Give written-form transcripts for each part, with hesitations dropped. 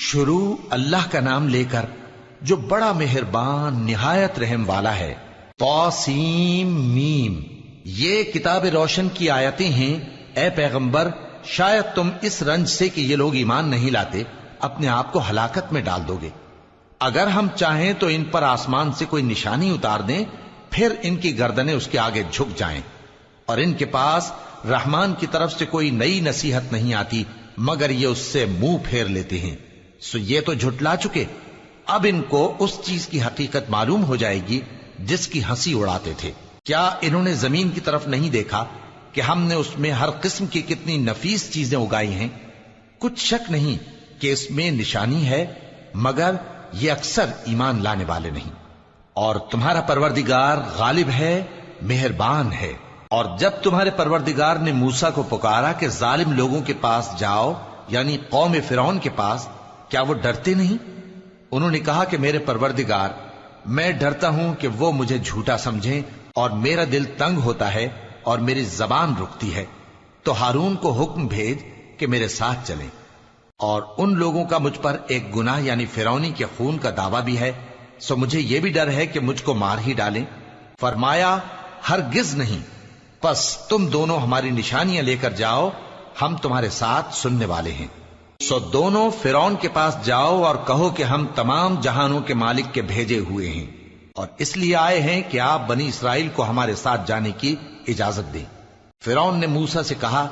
شروع اللہ کا نام لے کر جو بڑا مہربان نہایت رحم والا ہے۔ طاسیم میم، یہ کتاب روشن کی آیتیں ہیں۔ اے پیغمبر، شاید تم اس رنج سے کہ یہ لوگ ایمان نہیں لاتے اپنے آپ کو ہلاکت میں ڈال دو گے۔ اگر ہم چاہیں تو ان پر آسمان سے کوئی نشانی اتار دیں، پھر ان کی گردنیں اس کے آگے جھک جائیں، اور ان کے پاس رحمان کی طرف سے کوئی نئی نصیحت نہیں آتی مگر یہ اس سے منہ پھیر لیتے ہیں۔ سو یہ تو جھٹلا چکے، اب ان کو اس چیز کی حقیقت معلوم ہو جائے گی جس کی ہنسی اڑاتے تھے۔ کیا انہوں نے زمین کی طرف نہیں دیکھا کہ ہم نے اس میں ہر قسم کی کتنی نفیس چیزیں اگائی ہیں؟ کچھ شک نہیں کہ اس میں نشانی ہے، مگر یہ اکثر ایمان لانے والے نہیں۔ اور تمہارا پروردگار غالب ہے، مہربان ہے۔ اور جب تمہارے پروردگار نے موسیٰ کو پکارا کہ ظالم لوگوں کے پاس جاؤ، یعنی قوم فرعون کے پاس، کیا وہ ڈرتے نہیں؟ انہوں نے کہا کہ میرے پروردگار، میں ڈرتا ہوں کہ وہ مجھے جھوٹا سمجھیں، اور میرا دل تنگ ہوتا ہے اور میری زبان رکتی ہے، تو ہارون کو حکم بھیج کہ میرے ساتھ چلیں۔ اور ان لوگوں کا مجھ پر ایک گناہ یعنی فرعونی کے خون کا دعویٰ بھی ہے، سو مجھے یہ بھی ڈر ہے کہ مجھ کو مار ہی ڈالیں۔ فرمایا ہرگز نہیں، پس تم دونوں ہماری نشانیاں لے کر جاؤ، ہم تمہارے ساتھ سننے والے ہیں۔ سو دونوں فرعون کے پاس جاؤ اور کہو کہ ہم تمام جہانوں کے مالک کے بھیجے ہوئے ہیں، اور اس لیے آئے ہیں کہ آپ بنی اسرائیل کو ہمارے ساتھ جانے کی اجازت دیں۔ فرعون نے موسیٰ سے کہا،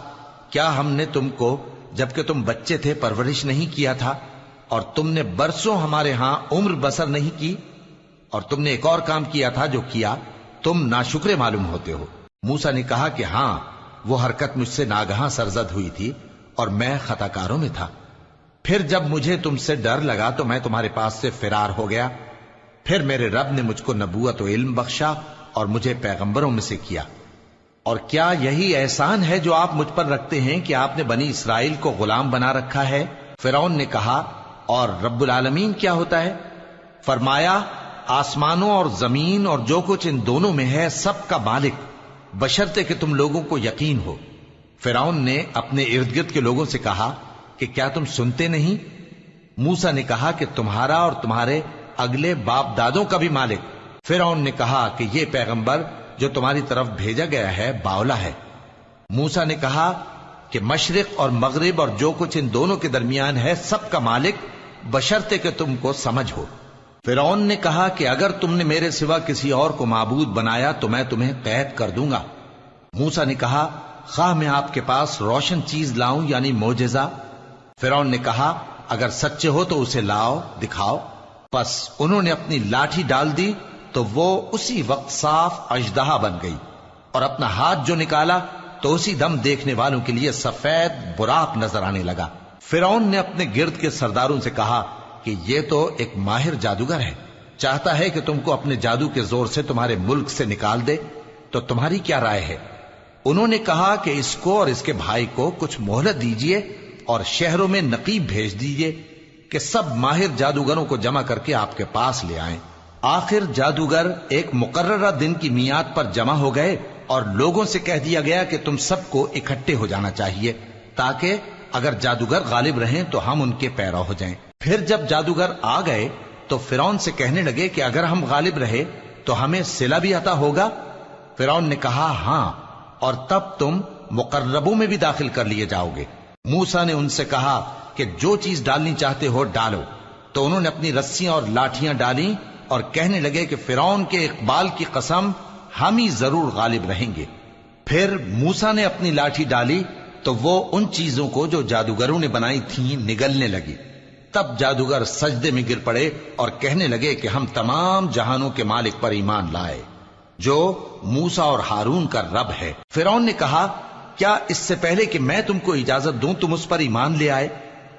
کیا ہم نے تم کو جبکہ تم بچے تھے پرورش نہیں کیا تھا، اور تم نے برسوں ہمارے ہاں عمر بسر نہیں کی؟ اور تم نے ایک اور کام کیا تھا جو کیا، تم ناشکرے معلوم ہوتے ہو۔ موسیٰ نے کہا کہ ہاں، وہ حرکت مجھ سے ناگہاں سرزد ہوئی تھی اور میں خطا کاروں میں تھا۔ پھر جب مجھے تم سے ڈر لگا تو میں تمہارے پاس سے فرار ہو گیا۔ پھر میرے رب نے مجھ کو نبوت و علم بخشا اور مجھے پیغمبروں میں سے کیا۔ اور کیا یہی احسان ہے جو آپ مجھ پر رکھتے ہیں کہ آپ نے بنی اسرائیل کو غلام بنا رکھا ہے؟ فرعون نے کہا، اور رب العالمین کیا ہوتا ہے؟ فرمایا، آسمانوں اور زمین اور جو کچھ ان دونوں میں ہے سب کا مالک، بشرطے کہ تم لوگوں کو یقین ہو۔ فرعون نے اپنے ارد گرد کے لوگوں سے کہا کہ کیا تم سنتے نہیں؟ موسیٰ نے کہا کہ تمہارا اور تمہارے اگلے باپ دادوں کا بھی مالک۔ فرعون نے کہا کہ یہ پیغمبر جو تمہاری طرف بھیجا گیا ہے باولا ہے۔ موسیٰ نے کہا کہ مشرق اور مغرب اور جو کچھ ان دونوں کے درمیان ہے سب کا مالک، بشرطے کہ تم کو سمجھ ہو۔ فرعون نے کہا کہ اگر تم نے میرے سوا کسی اور کو معبود بنایا تو میں تمہیں قید کر دوں گا۔ موسیٰ نے کہا، خواہ میں آپ کے پاس روشن چیز لاؤں یعنی معجزہ؟ فرعون نے کہا، اگر سچے ہو تو اسے لاؤ، دکھاؤ۔ پس انہوں نے اپنی لاٹھی ڈال دی تو وہ اسی وقت صاف اژدہا بن گئی، اور اپنا ہاتھ جو نکالا تو اسی دم دیکھنے والوں کے لیے سفید براق نظر آنے لگا۔ فرعون نے اپنے گرد کے سرداروں سے کہا کہ یہ تو ایک ماہر جادوگر ہے، چاہتا ہے کہ تم کو اپنے جادو کے زور سے تمہارے ملک سے نکال دے، تو تمہاری کیا رائے ہے؟ انہوں نے کہا کہ اس کو اور اس کے بھائی کو کچھ مہلت دیجئے اور شہروں میں نقیب بھیج دیجئے کہ سب ماہر جادوگروں کو جمع کر کے آپ کے پاس لے آئیں۔ آخر جادوگر ایک مقررہ دن کی میعاد پر جمع ہو گئے اور لوگوں سے کہہ دیا گیا کہ تم سب کو اکٹھے ہو جانا چاہیے تاکہ اگر جادوگر غالب رہیں تو ہم ان کے پیرو ہو جائیں۔ پھر جب جادوگر آ گئے تو فرعون سے کہنے لگے کہ اگر ہم غالب رہے تو ہمیں صلہ بھی عطا ہوگا؟ فرعون نے کہا، ہاں، اور تب تم مقربوں میں بھی داخل کر لیے جاؤ گے۔ موسیٰ نے ان سے کہا کہ جو چیز ڈالنی چاہتے ہو ڈالو، تو انہوں نے اپنی رسیاں اور لاٹھیاں ڈالیں اور کہنے لگے کہ فرعون کے اقبال کی قسم، ہم ہی ضرور غالب رہیں گے۔ پھر موسیٰ نے اپنی لاٹھی ڈالی تو وہ ان چیزوں کو جو جادوگروں نے بنائی تھیں نگلنے لگی۔ تب جادوگر سجدے میں گر پڑے اور کہنے لگے کہ ہم تمام جہانوں کے مالک پر ایمان لائے جو موسیٰ اور ہارون کا رب ہے۔ فرعون نے کہا، کیا اس سے پہلے کہ میں تم کو اجازت دوں تم اس پر ایمان لے آئے؟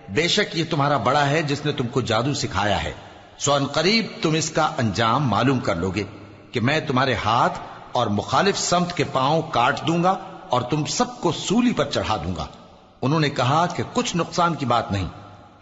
بے شک یہ تمہارا بڑا ہے جس نے تم کو جادو سکھایا ہے، سو ان قریب تم اس کا انجام معلوم کر لو گے کہ میں تمہارے ہاتھ اور مخالف سمت کے پاؤں کاٹ دوں گا اور تم سب کو سولی پر چڑھا دوں گا۔ انہوں نے کہا کہ کچھ نقصان کی بات نہیں،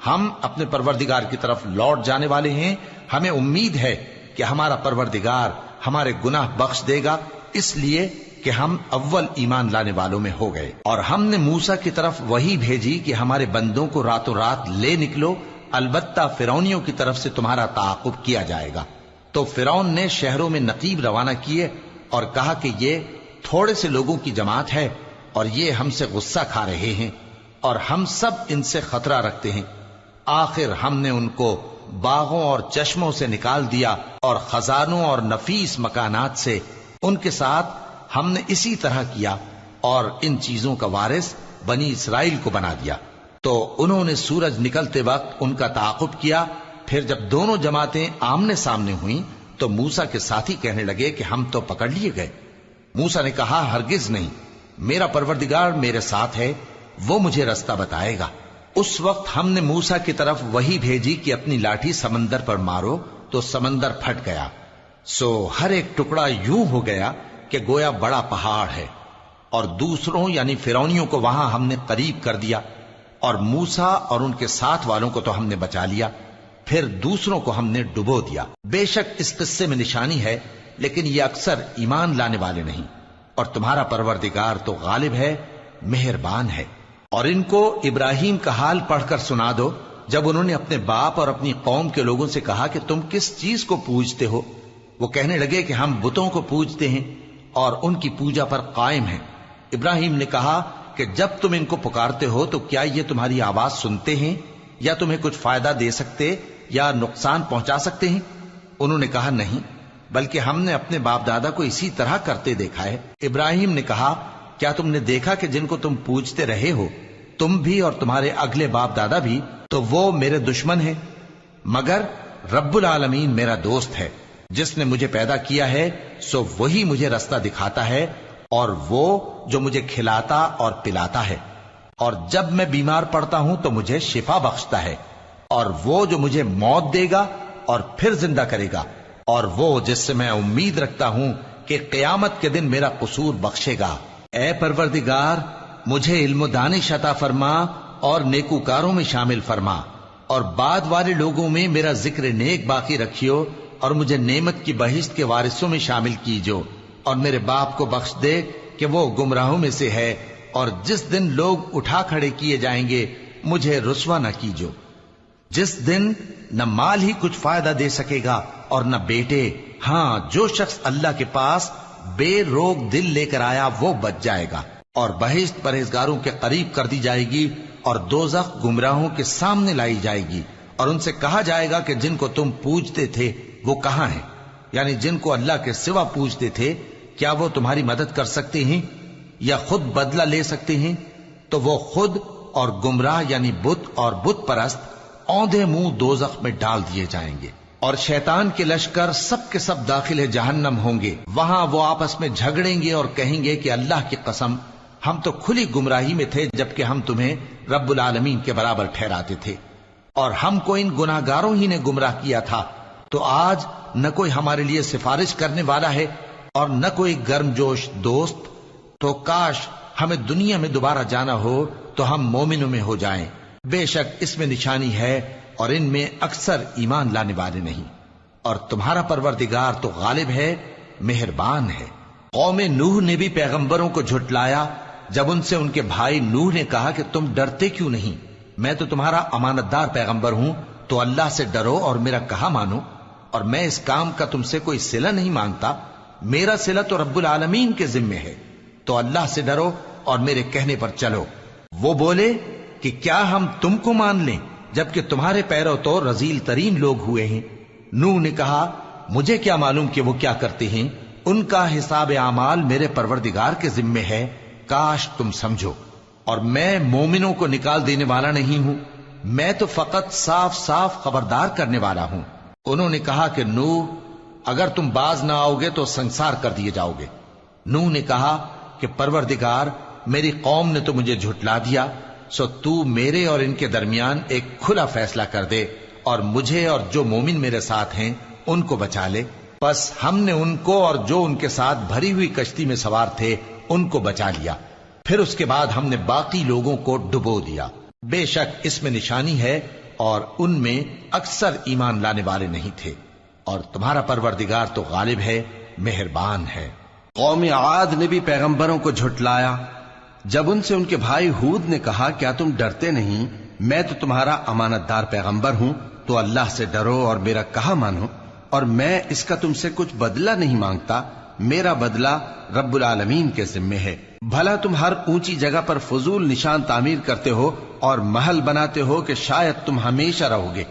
ہم اپنے پروردگار کی طرف لوٹ جانے والے ہیں، ہمیں امید ہے کہ ہمارا پروردگار ہمارے گناہ بخش دے گا، اس لیے کہ ہم اول ایمان لانے والوں میں ہو گئے۔ اور ہم نے موسیٰ کی طرف وحی بھیجی کہ ہمارے بندوں کو راتوں رات لے نکلو البتہ فرعونیوں کی طرف سے تمہارا تعاقب کیا جائے گا۔ تو فرعون نے شہروں میں نقیب روانہ کیے اور کہا کہ یہ تھوڑے سے لوگوں کی جماعت ہے اور یہ ہم سے غصہ کھا رہے ہیں اور ہم سب ان سے خطرہ رکھتے ہیں۔ آخر ہم نے ان کو باغوں اور چشموں سے نکال دیا اور خزانوں اور نفیس مکانات سے۔ ان کے ساتھ ہم نے اسی طرح کیا اور ان چیزوں کا وارث بنی اسرائیل کو بنا دیا۔ تو انہوں نے سورج نکلتے وقت ان کا تعاقب کیا۔ پھر جب دونوں جماعتیں آمنے سامنے ہوئیں تو موسیٰ کے ساتھی کہنے لگے کہ ہم تو پکڑ لیے گئے۔ موسیٰ نے کہا ہرگز نہیں، میرا پروردگار میرے ساتھ ہے، وہ مجھے رستہ بتائے گا۔ اس وقت ہم نے موسیٰ کی طرف وحی بھیجی کہ اپنی لاٹھی سمندر پر مارو، تو سمندر پھٹ گیا، سو ہر ایک ٹکڑا یوں ہو گیا کہ گویا بڑا پہاڑ ہے، اور دوسروں یعنی فرعونیوں کو وہاں ہم نے قریب کر دیا، اور موسیٰ اور ان کے ساتھ والوں کو تو ہم نے بچا لیا، پھر دوسروں کو ہم نے ڈبو دیا۔ بے شک اس قصے میں نشانی ہے، لیکن یہ اکثر ایمان لانے والے نہیں، اور تمہارا پروردگار تو غالب ہے، مہربان ہے۔ اور ان کو ابراہیم کا حال پڑھ کر سنا دو جب انہوں نے اپنے باپ اور اپنی قوم کے لوگوں سے کہا کہ تم کس چیز کو پوجتے ہو؟ وہ کہنے لگے کہ ہم بتوں کو پوجتے ہیں اور ان کی پوجا پر قائم ہیں۔ ابراہیم نے کہا کہ جب تم ان کو پکارتے ہو تو کیا یہ تمہاری آواز سنتے ہیں یا تمہیں کچھ فائدہ دے سکتے یا نقصان پہنچا سکتے ہیں؟ انہوں نے کہا نہیں، بلکہ ہم نے اپنے باپ دادا کو اسی طرح کرتے دیکھا ہے۔ ابراہیم نے کہا کیا تم نے دیکھا کہ جن کو تم پوجتے رہے ہو، تم بھی اور تمہارے اگلے باپ دادا بھی، تو وہ میرے دشمن ہیں، مگر رب العالمین میرا دوست ہے۔ جس نے مجھے پیدا کیا ہے سو وہی مجھے رستہ دکھاتا ہے، اور وہ جو مجھے کھلاتا اور پلاتا ہے، اور جب میں بیمار پڑتا ہوں تو مجھے شفا بخشتا ہے، اور وہ جو مجھے موت دے گا اور پھر زندہ کرے گا، اور وہ جس سے میں امید رکھتا ہوں کہ قیامت کے دن میرا قصور بخشے گا۔ اے پروردگار، مجھے علم و دانش عطا فرما اور نیکوکاروں میں شامل فرما، اور بعد والے لوگوں میں میرا ذکر نیک باقی رکھیو، اور مجھے نعمت کی بہشت کے وارثوں میں شامل کیجو، اور میرے باپ کو بخش دے کہ وہ گمراہوں میں سے ہے، اور جس دن لوگ اٹھا کھڑے کیے جائیں گے مجھے رسوا نہ کیجو، جس دن نہ مال ہی کچھ فائدہ دے سکے گا اور نہ بیٹے۔ ہاں، جو شخص اللہ کے پاس بے روک دل لے کر آیا وہ بچ جائے گا، اور بہشت پرہیزگاروں کے قریب کر دی جائے گی، اور دوزخ گمراہوں کے سامنے لائی جائے گی، اور ان سے کہا جائے گا کہ جن کو تم پوجتے تھے وہ کہاں ہیں؟ یعنی جن کو اللہ کے سوا پوجتے تھے، کیا وہ تمہاری مدد کر سکتے ہیں یا خود بدلہ لے سکتے ہیں؟ تو وہ خود اور گمراہ یعنی بت اور بت پرست اوندھے منہ دوزخ میں ڈال دیے جائیں گے، اور شیطان کے لشکر سب کے سب داخل جہنم ہوں گے۔ وہاں وہ آپس میں جھگڑیں گے اور کہیں گے کہ اللہ کی قسم، ہم تو کھلی گمراہی میں تھے جبکہ ہم تمہیں رب العالمین کے برابر ٹھہراتے تھے، اور ہم کو ان گناہگاروں ہی نے گمراہ کیا تھا، تو آج نہ کوئی ہمارے لیے سفارش کرنے والا ہے اور نہ کوئی گرم جوش دوست۔ تو کاش ہمیں دنیا میں دوبارہ جانا ہو تو ہم مومنوں میں ہو جائیں۔ بے شک اس میں نشانی ہے اور ان میں اکثر ایمان لانے والے نہیں، اور تمہارا پروردگار تو غالب ہے، مہربان ہے۔ قوم نوح نے بھی پیغمبروں کو جھٹلایا جب ان سے ان کے بھائی نوح نے کہا کہ تم ڈرتے کیوں نہیں؟ میں تو تمہارا امانت دار پیغمبر ہوں، تو اللہ سے ڈرو اور میرا کہا مانو، اور میں اس کام کا تم سے کوئی صلہ نہیں مانگتا، میرا صلہ تو رب العالمین کے ذمے ہے، تو اللہ سے ڈرو اور میرے کہنے پر چلو۔ وہ بولے کہ کیا ہم تم کو مان لیں جبکہ تمہارے پیرو تو رذیل ترین لوگ ہوئے ہیں؟ نوح نے کہا مجھے کیا معلوم کہ وہ کیا کرتے ہیں، ان کا حساب اعمال میرے پروردگار کے ذمے ہے، کاش تم سمجھو۔ اور میں مومنوں کو نکال دینے والا نہیں ہوں، میں تو فقط صاف صاف خبردار کرنے والا ہوں۔ انہوں نے کہا کہ نوح، اگر تم باز نہ آؤ گے تو سنسار کر دیے جاؤ گے۔ نوح نے کہا کہ پروردگار، میری قوم نے تو مجھے جھٹلا دیا، سو تو میرے اور ان کے درمیان ایک کھلا فیصلہ کر دے، اور مجھے اور جو مومن میرے ساتھ ہیں ان کو بچا لے۔ پس ہم نے ان کو اور جو ان کے ساتھ بھری ہوئی کشتی میں سوار تھے ان کو بچا لیا، پھر اس کے بعد ہم نے باقی لوگوں کو ڈبو دیا۔ بے شک اس میں نشانی ہے اور ان میں اکثر ایمان لانے والے نہیں تھے، اور تمہارا پروردگار تو غالب ہے، مہربان ہے۔ قوم عاد نے بھی پیغمبروں کو جھٹلایا جب ان سے ان کے بھائی ہود نے کہا کیا تم ڈرتے نہیں؟ میں تو تمہارا امانت دار پیغمبر ہوں، تو اللہ سے ڈرو اور میرا کہا مانو، اور میں اس کا تم سے کچھ بدلہ نہیں مانگتا، میرا بدلہ رب العالمین کے ذمے ہے۔ بھلا تم ہر اونچی جگہ پر فضول نشان تعمیر کرتے ہو اور محل بناتے ہو کہ شاید تم ہمیشہ رہو گے،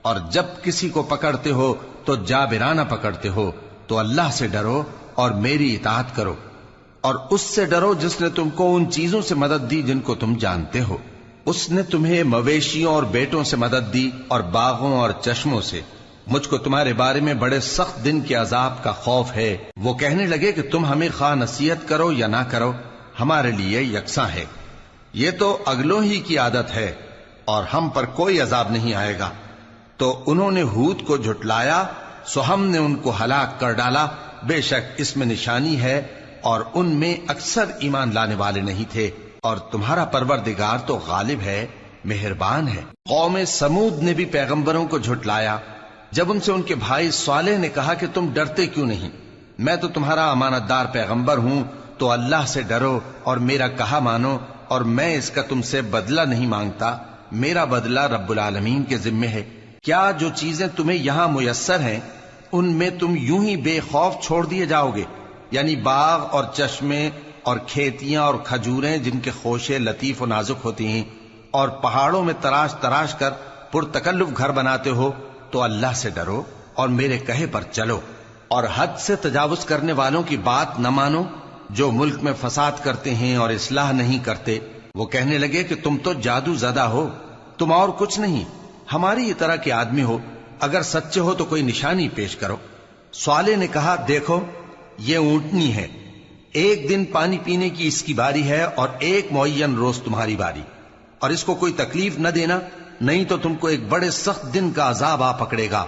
اور جب کسی کو پکڑتے ہو تو جابرانہ پکڑتے ہو، تو اللہ سے ڈرو اور میری اطاعت کرو، اور اس سے ڈرو جس نے تم کو ان چیزوں سے مدد دی جن کو تم جانتے ہو۔ اس نے تمہیں مویشیوں اور بیٹوں سے مدد دی اور باغوں اور چشموں سے۔ مجھ کو تمہارے بارے میں بڑے سخت دن کے عذاب کا خوف ہے۔ وہ کہنے لگے کہ تم ہمیں خواہ نصیحت کرو یا نہ کرو، ہمارے لیے یکساں ہے، یہ تو اگلوں ہی کی عادت ہے، اور ہم پر کوئی عذاب نہیں آئے گا۔ تو انہوں نے ہود کو جھٹلایا، سو ہم نے ان کو ہلاک کر ڈالا۔ بے شک اس میں نشانی ہے، اور ان میں اکثر ایمان لانے والے نہیں تھے، اور تمہارا پروردگار تو غالب ہے، مہربان ہے۔ قوم سمود نے بھی پیغمبروں کو جھٹلایا جب ان سے ان کے بھائی صالح نے کہا کہ تم ڈرتے کیوں نہیں، میں تو تمہارا امانت دار پیغمبر ہوں، تو اللہ سے ڈرو اور میرا کہا مانو، اور میں اس کا تم سے بدلہ نہیں مانگتا، میرا بدلہ رب العالمین کے ذمے ہے۔ کیا جو چیزیں تمہیں یہاں میسر ہیں ان میں تم یوں ہی بے خوف چھوڑ دیے جاؤ گے؟ یعنی باغ اور چشمے اور کھیتیاں اور کھجوریں جن کے خوشے لطیف و نازک ہوتی ہیں، اور پہاڑوں میں تراش تراش کر پرتکلف گھر بناتے ہو، تو اللہ سے ڈرو اور میرے کہے پر چلو، اور حد سے تجاوز کرنے والوں کی بات نہ مانو جو ملک میں فساد کرتے ہیں اور اصلاح نہیں کرتے۔ وہ کہنے لگے کہ تم تو جادو زدہ ہو، تم اور کچھ نہیں، ہماری طرح کے آدمی ہو، اگر سچے ہو تو کوئی نشانی پیش کرو۔ صالح نے کہا دیکھو یہ اونٹنی ہے، ایک دن پانی پینے کی اس کی باری ہے اور ایک معین روز تمہاری باری، اور اس کو کوئی تکلیف نہ دینا، نہیں تو تم کو ایک بڑے سخت دن کا عذاب آ پکڑے گا۔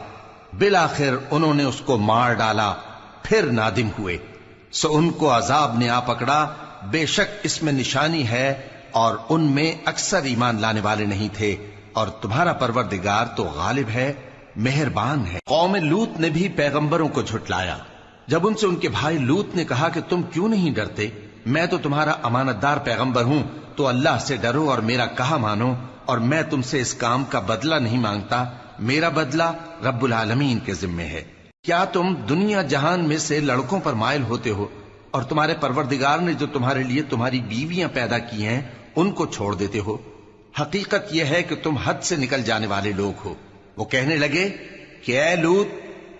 بالآخر انہوں نے اس کو مار ڈالا، پھر نادم ہوئے، سو ان کو عذاب نے آ پکڑا۔ بے شک اس میں نشانی ہے، اور ان میں اکثر ایمان لانے والے نہیں تھے، اور تمہارا پروردگار تو غالب ہے، مہربان ہے۔ قوم لوط نے بھی پیغمبروں کو جھٹلایا جب ان سے ان کے بھائی لوط نے کہا کہ تم کیوں نہیں ڈرتے، میں تو تمہارا امانت دار پیغمبر ہوں، تو اللہ سے ڈرو اور میرا کہا مانو، اور میں تم سے اس کام کا بدلہ نہیں مانگتا، میرا بدلہ رب العالمین کے ذمے ہے۔ کیا تم دنیا جہان میں سے لڑکوں پر مائل ہوتے ہو، اور تمہارے پروردگار نے جو تمہارے لیے تمہاری بیویاں پیدا کی ہیں ان کو چھوڑ دیتے ہو؟ حقیقت یہ ہے کہ تم حد سے نکل جانے والے لوگ ہو۔ وہ کہنے لگے کہ اے لوط،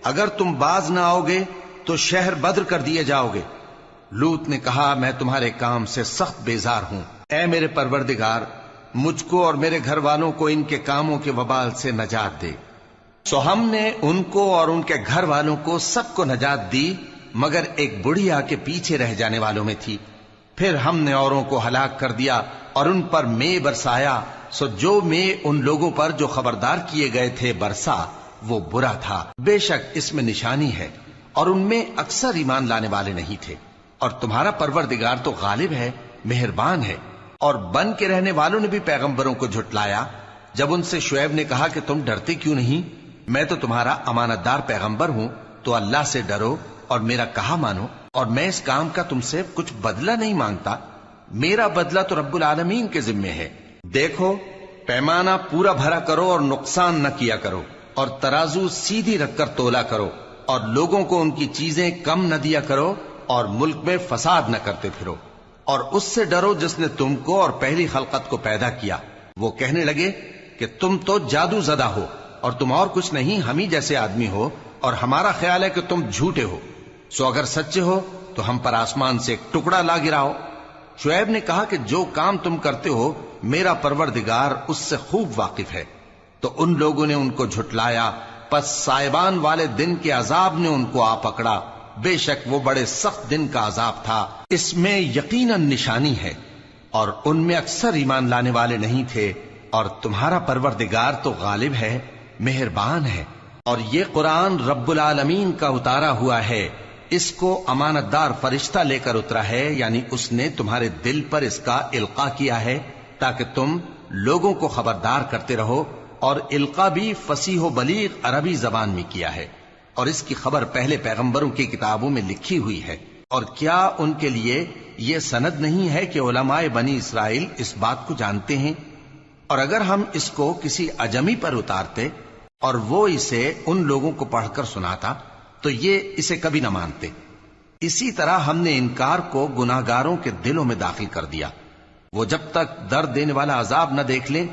اگر تم باز نہ آؤ گے تو شہر بدر کر دیے جاؤ گے۔ لوط نے کہا میں تمہارے کام سے سخت بیزار ہوں، اے میرے پروردگار مجھ کو اور میرے گھر والوں کو ان کے کاموں کے وبال سے نجات دے۔ سو ہم نے ان کو اور ان کے گھر والوں کو سب کو نجات دی، مگر ایک بڑھیا کے پیچھے رہ جانے والوں میں تھی۔ پھر ہم نے اوروں کو ہلاک کر دیا اور ان پر مے برسایا، سو جو مے ان لوگوں پر جو خبردار کیے گئے تھے برسا، وہ برا تھا۔ بے شک اس میں نشانی ہے، اور ان میں اکثر ایمان لانے والے نہیں تھے، اور تمہارا پروردگار تو غالب ہے، مہربان ہے۔ اور بن کے رہنے والوں نے بھی پیغمبروں کو جھٹلایا جب ان سے شعیب نے کہا کہ تم ڈرتے کیوں نہیں، میں تو تمہارا امانت دار پیغمبر ہوں، تو اللہ سے ڈرو اور میرا کہا مانو، اور میں اس کام کا تم سے کچھ بدلہ نہیں مانگتا، میرا بدلہ تو رب العالمین کے ذمے ہے۔ دیکھو پیمانہ پورا بھرا کرو اور نقصان نہ کیا کرو، اور ترازو سیدھی رکھ کر تولا کرو، اور لوگوں کو ان کی چیزیں کم نہ دیا کرو، اور ملک میں فساد نہ کرتے پھرو، اور اس سے ڈرو جس نے تم کو اور پہلی خلقت کو پیدا کیا۔ وہ کہنے لگے کہ تم تو جادو زدہ ہو، اور تم اور کچھ نہیں، ہم ہی جیسے آدمی ہو، اور ہمارا خیال ہے کہ تم جھوٹے ہو، سو اگر سچے ہو تو ہم پر آسمان سے ایک ٹکڑا لا گراؤ۔ شعیب نے کہا کہ جو کام تم کرتے ہو میرا پروردگار اس سے خوب واقف ہے۔ تو ان لوگوں نے ان کو جھٹلایا، پس سائبان والے دن کے عذاب نے ان کو آ پکڑا، بے شک وہ بڑے سخت دن کا عذاب تھا، اس میں یقیناً نشانی ہے، اور ان میں اکثر ایمان لانے والے نہیں تھے، اور تمہارا پروردگار تو غالب ہے، مہربان ہے۔ اور یہ قرآن رب العالمین کا اتارا ہوا ہے، اس کو امانت دار فرشتہ لے کر اترا ہے، یعنی اس نے تمہارے دل پر اس کا القاء کیا ہے تاکہ تم لوگوں کو خبردار کرتے رہو، اور القاء بھی فصیح و بلیغ عربی زبان میں کیا ہے، اور اس کی خبر پہلے پیغمبروں کی کتابوں میں لکھی ہوئی ہے۔ اور کیا ان کے لیے یہ سند نہیں ہے کہ علماء بنی اسرائیل اس بات کو جانتے ہیں؟ اور اگر ہم اس کو کسی اجمی پر اتارتے اور وہ اسے ان لوگوں کو پڑھ کر سناتا تو یہ اسے کبھی نہ مانتے. اسی طرح ہم نے انکار کو گناہگاروں کے دلوں میں داخل کر دیا. وہ جب تک درد دینے والا عذاب نہ دیکھ لیں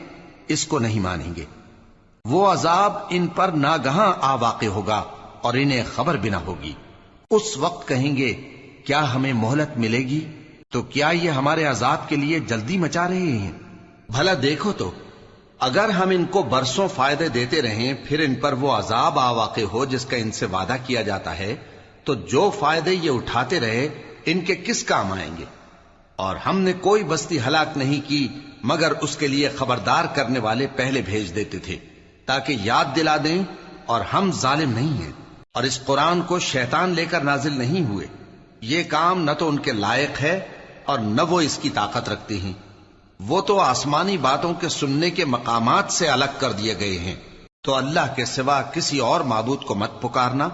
اس کو نہیں مانیں گے. وہ عذاب ان پر ناگہاں آ واقع ہوگا اور انہیں خبر بھی نہ ہوگی. اس وقت کہیں گے کیا ہمیں مہلت ملے گی؟ تو کیا یہ ہمارے عذاب کے لیے جلدی مچا رہے ہیں؟ بھلا دیکھو تو اگر ہم ان کو برسوں فائدے دیتے رہیں پھر ان پر وہ عذاب آ واقع ہو جس کا ان سے وعدہ کیا جاتا ہے تو جو فائدے یہ اٹھاتے رہے ان کے کس کام آئیں گے؟ اور ہم نے کوئی بستی ہلاک نہیں کی مگر اس کے لیے خبردار کرنے والے پہلے بھیج دیتے تھے تاکہ یاد دلا دیں، اور ہم ظالم نہیں ہیں. اور اس قرآن کو شیطان لے کر نازل نہیں ہوئے. یہ کام نہ تو ان کے لائق ہے اور نہ وہ اس کی طاقت رکھتے ہیں. وہ تو آسمانی باتوں کے سننے کے مقامات سے الگ کر دیے گئے ہیں. تو اللہ کے سوا کسی اور معبود کو مت پکارنا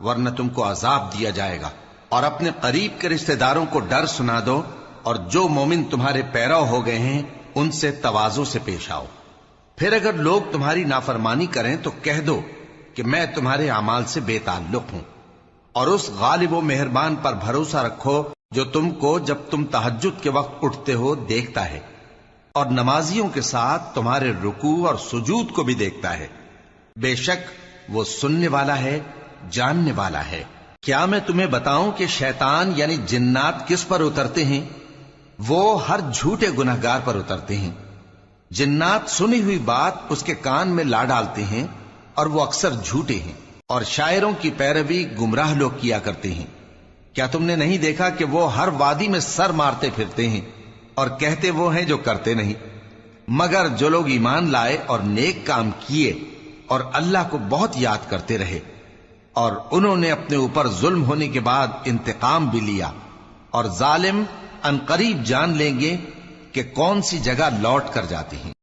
ورنہ تم کو عذاب دیا جائے گا. اور اپنے قریب کے رشتہ داروں کو ڈر سنا دو، اور جو مومن تمہارے پیرو ہو گئے ہیں ان سے تواضع سے پیش آؤ. پھر اگر لوگ تمہاری نافرمانی کریں تو کہہ دو کہ میں تمہارے اعمال سے بے تعلق ہوں، اور اس غالب و مہربان پر بھروسہ رکھو جو تم کو جب تم تہجد کے وقت اٹھتے ہو دیکھتا ہے، اور نمازیوں کے ساتھ تمہارے رکوع اور سجود کو بھی دیکھتا ہے. بے شک وہ سننے والا ہے، جاننے والا ہے. کیا میں تمہیں بتاؤں کہ شیطان یعنی جنات کس پر اترتے ہیں؟ وہ ہر جھوٹے گنہگار پر اترتے ہیں. جنات سنی ہوئی بات اس کے کان میں لا ڈالتے ہیں اور وہ اکثر جھوٹے ہیں، اور شاعروں کی پیروی گمراہ لوگ کیا کرتے ہیں. کیا تم نے نہیں دیکھا کہ وہ ہر وادی میں سر مارتے پھرتے ہیں اور کہتے وہ ہیں جو کرتے نہیں؟ مگر جو لوگ ایمان لائے اور نیک کام کیے اور اللہ کو بہت یاد کرتے رہے اور انہوں نے اپنے اوپر ظلم ہونے کے بعد انتقام بھی لیا، اور ظالم ان قریب جان لیں گے کہ کون سی جگہ لوٹ کر جاتے ہیں.